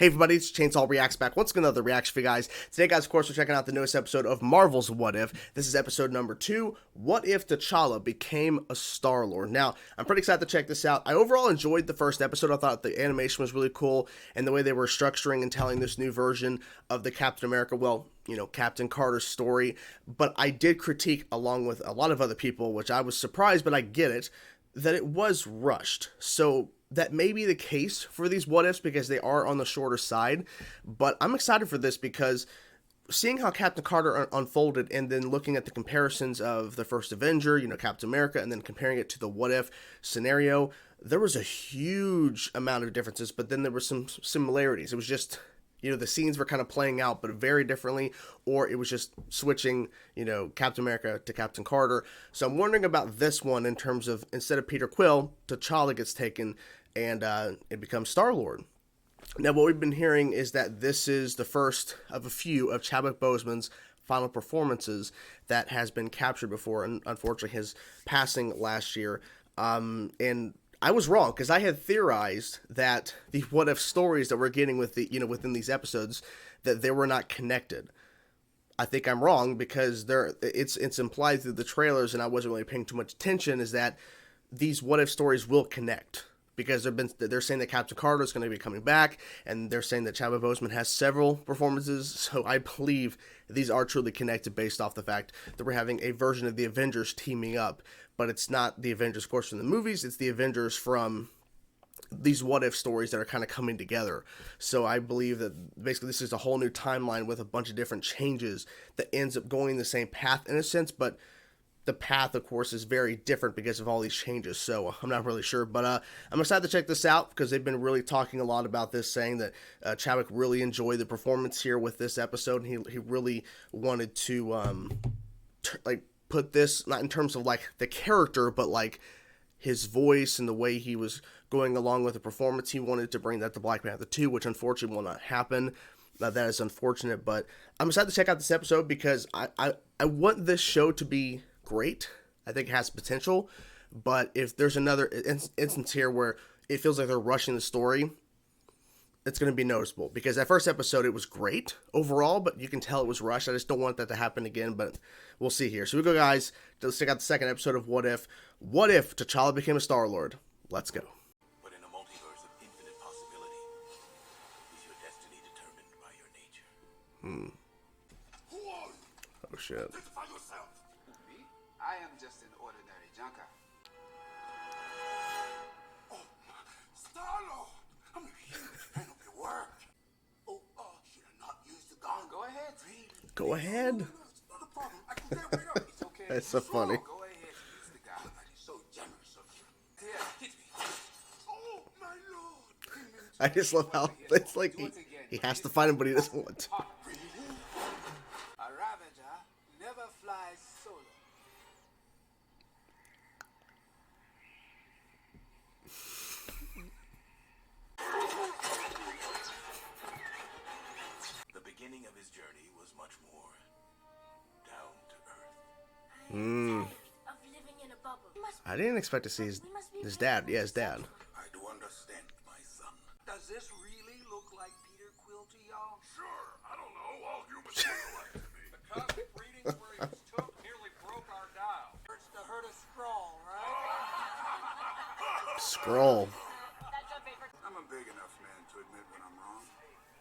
Hey everybody, it's Chainsaw Reacts back once again, another reaction for you guys. Today guys, of course, we're checking out the newest episode of Marvel's What If. This is episode number 2, What If T'Challa Became a Star-Lord? Now, I'm pretty excited to check this out. I overall enjoyed the first episode. I thought the animation was really cool, and the way they were structuring and telling this new version of the Captain America, well, you know, Captain Carter's story. But I did critique, along with a lot of other people, which I was surprised, but I get it, that it was rushed. So that may be the case for these what ifs because they are on the shorter side, but I'm excited for this because seeing how Captain Carter unfolded and then looking at the comparisons of the first Avenger, you know, Captain America, and then comparing it to the what if scenario, there was a huge amount of differences, but then there were some similarities. It was just, you know, the scenes were kind of playing out, but very differently, or it was just switching, you know, Captain America to Captain Carter. So I'm wondering about this one in terms of, instead of Peter Quill, T'Challa gets taken and it becomes Star-Lord. Now, what we've been hearing is that this is the first of a few of Chadwick Boseman's final performances that has been captured before, and unfortunately his passing last year. And I was wrong because I had theorized that the what if stories that we're getting with the, you know, within these episodes, that they were not connected. I think I'm wrong because it's implied through the trailers, and I wasn't really paying too much attention, is that these what if stories will connect. Because they're saying that Captain Carter is going to be coming back, and they're saying that Chadwick Boseman has several performances, so I believe these are truly connected based off the fact that we're having a version of the Avengers teaming up, but it's not the Avengers, of course, from the movies, it's the Avengers from these what-if stories that are kind of coming together. So I believe that basically this is a whole new timeline with a bunch of different changes that ends up going the same path in a sense, but the path, of course, is very different because of all these changes, so I'm not really sure. But I'm excited to check this out because they've been really talking a lot about this, saying that Chadwick really enjoyed the performance here with this episode, and he really wanted to like put this, not in terms of like the character, but like his voice and the way he was going along with the performance. He wanted to bring that to Black Panther 2, which unfortunately will not happen. That is unfortunate, but I'm excited to check out this episode because I want this show to be great. I think it has potential, but if there's another instance here where it feels like they're rushing the story, it's going to be noticeable, because that first episode, it was great overall, but you can tell it was rushed. I just don't want that to happen again, but we'll see here. So we go, guys, let's check out the second episode of What If. What if T'Challa became a Star-Lord? Let's go. But in a multiverse of infinite possibility, is your destiny determined by your nature? Oh shit. Identify yourself. I am just an ordinary junker. Oh, Star-Lord! I'm here to handle your work. Oh, should I not use the gun? Go ahead. Go ahead. No, it's not a problem. I can get right up. It's okay. That's so funny. Go ahead. Use the gun. That is so generous of you. Here. Hit me. Oh, my lord. I just love how it's like he has to find him, but he doesn't want to. A Ravager never flies solo. The beginning of his journey was much more down to earth. Of living in a bubble. I didn't expect to see his dad. Yeah, his dad. I do understand, my son. Does this really look like Peter Quill to y'all? Sure, I don't know. All humans look alike to me. The cosmic readings where he was took nearly broke our dial. Hurts to hurt a scroll, right? Scroll. I'm a big enough man to admit when I'm wrong.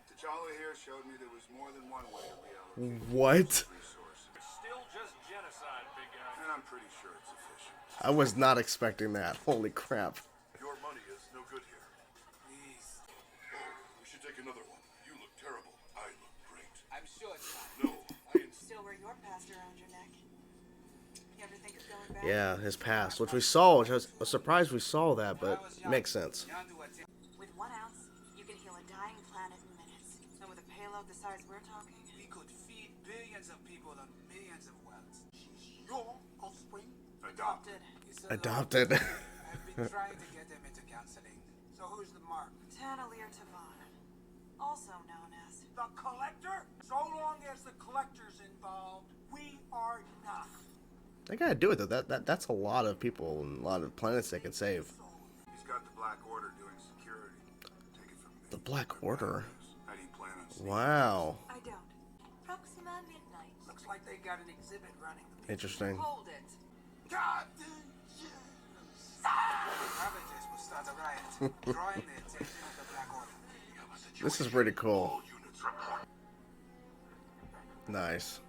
T'Challa here showed me there was more than one way to reallocate What? resources, Still just genocide, big guy. and I'm pretty sure it's efficient. I was not expecting that. Holy crap. Your money is no good here. Please. We should take another one. You look terrible. I look great. I'm sure it's fine. No, I insist. Still wear your past around your neck. You ever think of going back? Yeah, his past, which we saw, which I was surprised we saw that, but makes sense. With 1 ounce, you can heal a dying planet in minutes. And with a payload the size we're talking, We could feed billions of people on millions of wells. She's your offspring. Adopted. It's a Adopted. lot. I've been trying to get them into counseling. So who's the mark? Tanalier Tavon, also known as The Collector? So long as the Collector's involved, we are not. They gotta do it though. That's a lot of people and a lot of planets they can save. He's got the Black Order doing security. Take it from me. The Black Order. Wow. I don't. Proxima midnight. Looks like they got an exhibit running. Interesting. Hold it. God, Savages will start a riot, drawing the attention of the Black Order. This is pretty cool. all units report. Nice.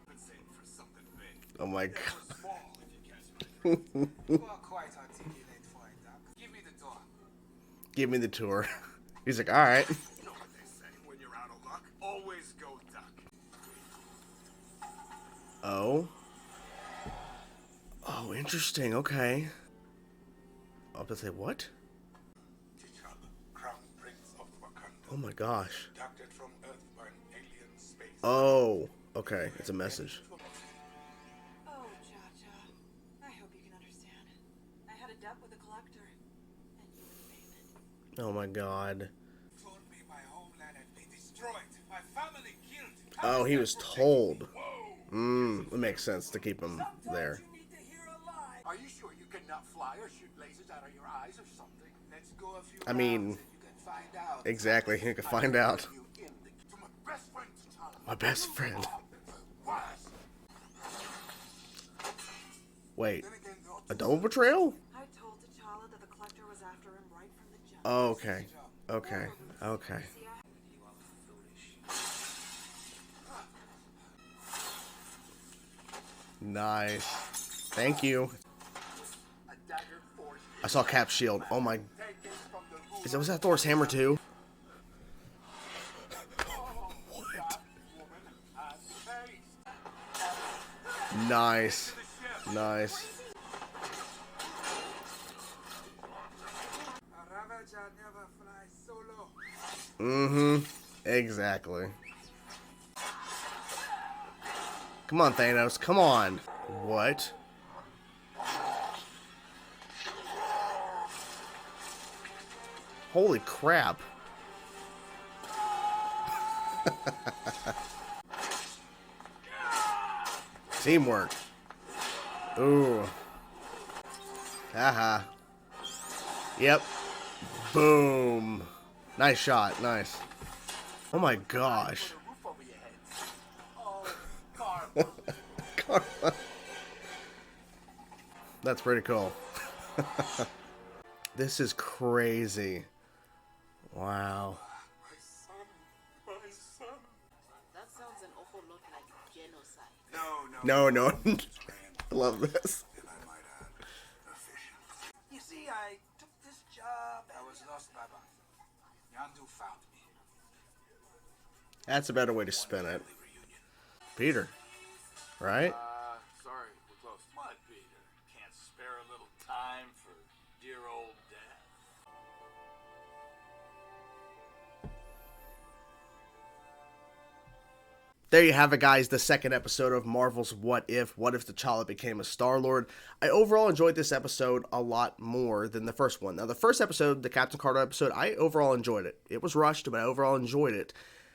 Been saving for something big. Oh my god. Small, if you catch me. You are quite articulate for a duck. Give me the door. Give me the tour. He's like, alright. You know what they say, when you're out of luck, always go duck. Oh. Oh, interesting. Okay. I'll have to say, what? T'Challa, Crown Prince of Wakanda. Oh my gosh. Abducted from Earth by an alien space. Oh. Okay. It's a message. Oh, Cha-Cha. I hope you can understand. I had a debt with the collector, and you were the payment. Oh my god. Told me my homeland had been destroyed. My family killed. Oh, he was told. It makes sense to keep him there. You need to hear a lie. Are you sure you cannot fly or shoot lasers out of your eyes or something? Let's go a few I mean, rounds and you can find out. exactly. You can find out. You in the to my best friend T'Challa. My best friend. What? Wait. Then again, A double betrayal? I told T'Challa that the collector was after him right from the jump. Oh, okay. Okay. Okay. See, Nice. Thank you. a dagger forged I saw Cap's shield. Oh my. taken from the Was that Thor's hammer too? what? Woman has faced. Nice. Nice. A Ravager never flies solo. Mm-hmm. Exactly. Come on, Thanos. Come on. What? Holy crap. Teamwork. Ooh. Haha. Yep. Boom. Nice shot. Nice. Oh my gosh. Roof over your heads. Oh, Carl. That's pretty cool. This is crazy. Wow. My son. My son. That sounds an awful lot like genocide. No. No. I love this. And I might add, efficient. You see, I took this job. I was lost, Baba. Yandu found me. That's a better way to spin it. Peter. Right? Sorry, we're close. What, Peter? Can't spare a little time for dear old dad? There you have it, guys. The second episode of Marvel's What If. What if T'Challa became a Star-Lord? I overall enjoyed this episode a lot more than the first one. Now, the first episode, the Captain Carter episode, I overall enjoyed it. It was rushed, but I overall enjoyed it.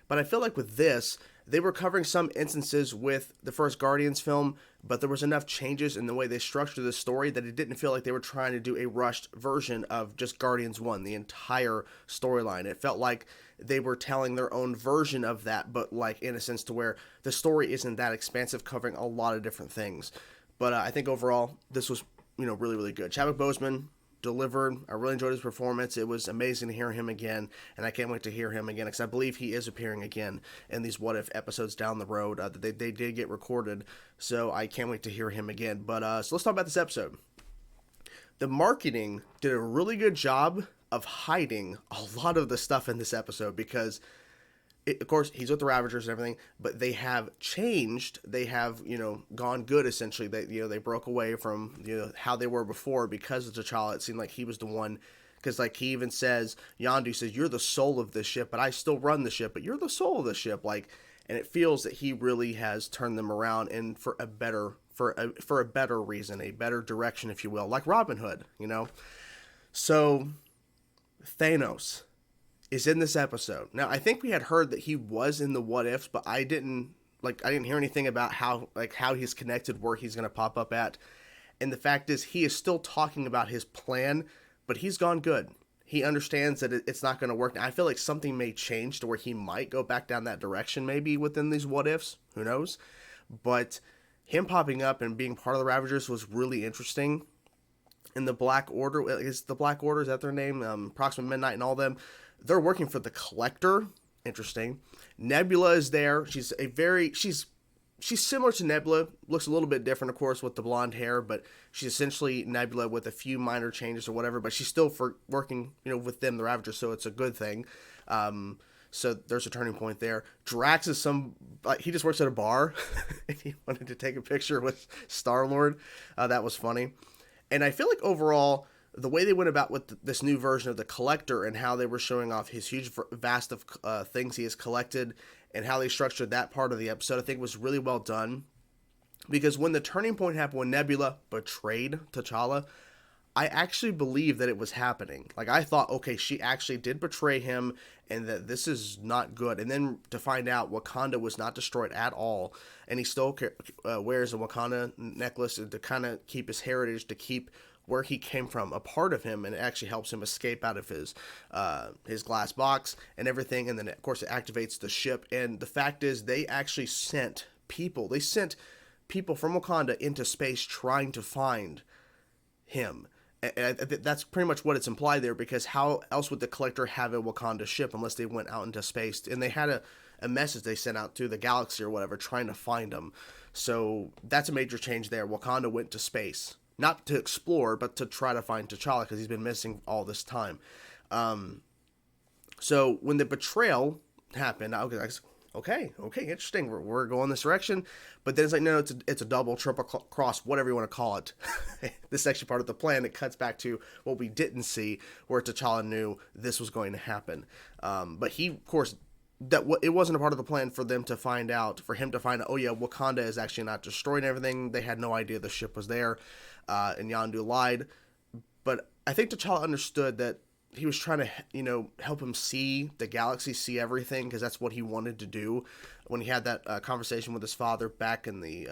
But I feel like with this, they were covering some instances with the first Guardians film, but there was enough changes in the way they structured the story that it didn't feel like they were trying to do a rushed version of just Guardians 1, the entire storyline. It felt like they were telling their own version of that, but like in a sense to where the story isn't that expansive, covering a lot of different things. But I think overall, this was, really, really good. Chadwick Boseman delivered. I really enjoyed his performance. It was amazing to hear him again, and I can't wait to hear him again, because I believe he is appearing again in these What If episodes down the road. They did get recorded, so I can't wait to hear him again. But so let's talk about this episode. The marketing did a really good job of hiding a lot of the stuff in this episode, because of course, he's with the Ravagers and everything, but they have changed. They have, gone good, essentially. They broke away from, how they were before because of T'Challa. It seemed like he was the one, because, he even says, Yondu says, you're the soul of this ship, but I still run the ship, but you're the soul of the ship. And it feels that he really has turned them around, and for a better reason, a better direction, if you will, like Robin Hood, So, Thanos is in this episode. Now, I think we had heard that he was in the What Ifs, but I didn't hear anything about how he's connected, where he's going to pop up at. And the fact is, he is still talking about his plan, but he's gone good. he understands that it's not going to work. And I feel like something may change to where he might go back down that direction maybe within these what ifs. Who knows? But him popping up and being part of the Ravagers was really interesting. And the Black Order, is the Black Order, is that their name? Proxima Midnight and all them, they're working for the Collector. Interesting. Nebula is there. She's similar to Nebula, looks a little bit different, of course, with the blonde hair, but she's essentially Nebula with a few minor changes or whatever, but she's still working, with them, the Ravagers, so it's a good thing. So there's a turning point there. Drax is he just works at a bar, and he wanted to take a picture with Star-Lord. That was funny. And I feel like overall, the way they went about with this new version of the Collector and how they were showing off his huge vast of things he has collected and how they structured that part of the episode, I think was really well done. Because when the turning point happened, when Nebula betrayed T'Challa, I actually believed that it was happening. Like, I thought, okay, she actually did betray him and that this is not good. And then to find out Wakanda was not destroyed at all, and he still wears a Wakanda necklace to kind of keep his heritage, to keep where he came from a part of him, and it actually helps him escape out of his glass box and everything. And then, of course, it activates the ship. And the fact is, they actually sent people. They sent people from Wakanda into space trying to find him. And that's pretty much what it's implied there, because how else would the Collector have a Wakanda ship unless they went out into space? And they had a message they sent out to the galaxy or whatever, trying to find them. So that's a major change there. Wakanda went to space, not to explore, but to try to find T'Challa, because he's been missing all this time. So when the betrayal happened, I was okay, interesting. We're going this direction. But then it's like, no, it's a double, triple cross, whatever you want to call it. This is actually part of the plan. It cuts back to what we didn't see, where T'Challa knew this was going to happen. But he, of course, it wasn't a part of the plan for him to find out, oh yeah, Wakanda is actually not destroying everything. They had no idea the ship was there, and Yondu lied. But I think T'Challa understood that he was trying to, help him see the galaxy, see everything, because that's what he wanted to do when he had that conversation with his father back in the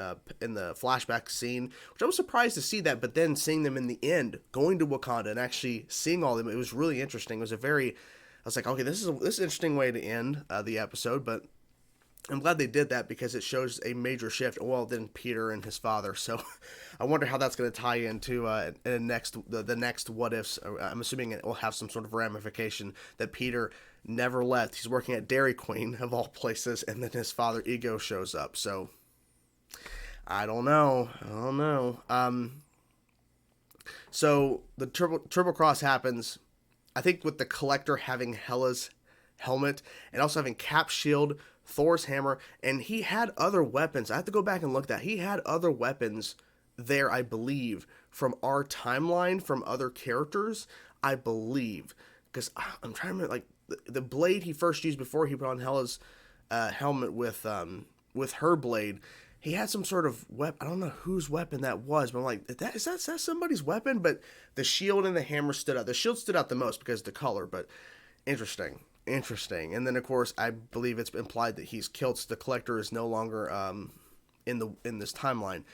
flashback scene, which I was surprised to see that, but then seeing them in the end, going to Wakanda and actually seeing all of them, it was really interesting. It was I was like, okay, this is an interesting way to end the episode, but I'm glad they did that because it shows a major shift. Well, then Peter and his father. So I wonder how that's going to tie into the next what ifs. I'm assuming it will have some sort of ramification that Peter never left. He's working at Dairy Queen of all places, and then his father Ego shows up. So I don't know. So the triple cross happens. I think with the Collector having Hela's helmet and also having Cap's shield, Thor's hammer, and he had other weapons. I have to go back and look at that. He had other weapons there, I believe, from our timeline, from other characters, I believe. Because I'm trying to remember, like, the blade he first used before he put on Hela's helmet with her blade, he had some sort of weapon. I don't know whose weapon that was, but I'm like, is that somebody's weapon? But the shield and the hammer stood out. The shield stood out the most because of the color, but interesting. And then, of course, I believe it's implied that he's killed, so the Collector is no longer in this timeline.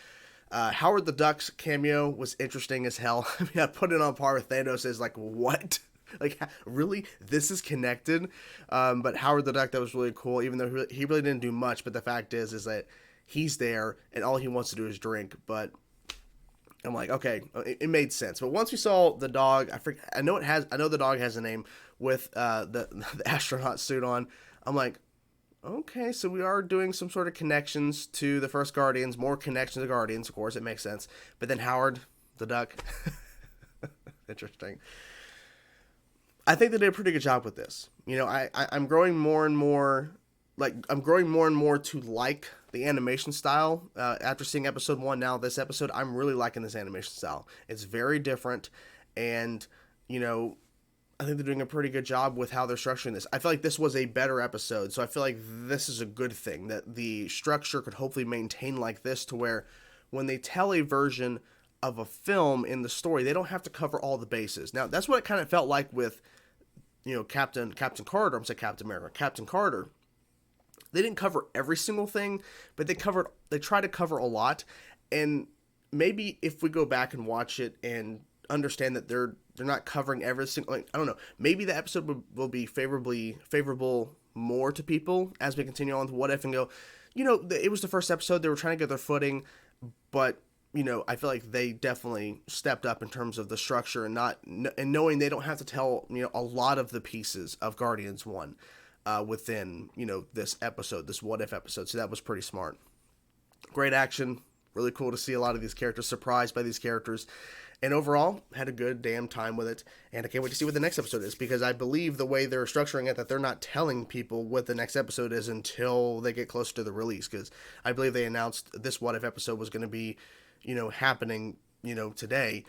Howard the Duck's cameo was interesting as hell. I mean, I put it on par with Thanos as, like, what? Like, really? This is connected? But Howard the Duck, that was really cool, even though he really didn't do much. But the fact is that he's there, and all he wants to do is drink. But I'm like, okay, it made sense. But once we saw the dog, I know the dog has a name with the astronaut suit on. I'm like, okay, so we are doing some sort of connections to the first Guardians, more connections to Guardians, of course, it makes sense. But then Howard the Duck, interesting. I think they did a pretty good job with this. I'm growing more and more to like the animation style. After seeing episode 1, now this episode, I'm really liking this animation style. It's very different, and I think they're doing a pretty good job with how they're structuring this. I feel like this was a better episode, so I feel like this is a good thing, that the structure could hopefully maintain like this, to where when they tell a version of a film in the story, they don't have to cover all the bases. Now, that's what it kind of felt like with, Captain Carter. I'm saying Captain America. Captain Carter. They didn't cover every single thing, but they tried to cover a lot. And maybe if we go back and watch it and understand that they're they're not covering every single, like, I don't know, maybe the episode will be favorable more to people as we continue on with What If and go, it was the first episode, they were trying to get their footing, but I feel like they definitely stepped up in terms of the structure and knowing they don't have to tell, a lot of the pieces of Guardians 1 within, this episode, this What If episode. So that was pretty smart. Great action. Really cool to see a lot of these characters, surprised by these characters. And overall, had a good damn time with it. And I can't wait to see what the next episode is, because I believe the way they're structuring it, that they're not telling people what the next episode is until they get closer to the release. Because I believe they announced this What If episode was going to be, happening, today,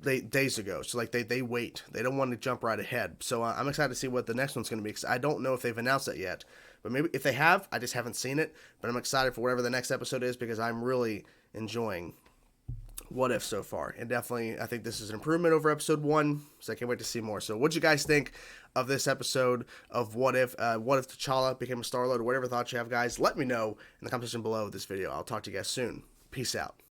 days ago. So like they wait. They don't want to jump right ahead. So I'm excited to see what the next one's going to be, because I don't know if they've announced it yet. But maybe if they have, I just haven't seen it. But I'm excited for whatever the next episode is, because I'm really enjoying What If so far. And definitely, I think this is an improvement over episode 1. So I can't wait to see more. So what'd you guys think of this episode of What If? What if T'Challa became a Star-Lord, or whatever thoughts you have, guys? Let me know in the comment section below this video. I'll talk to you guys soon. Peace out.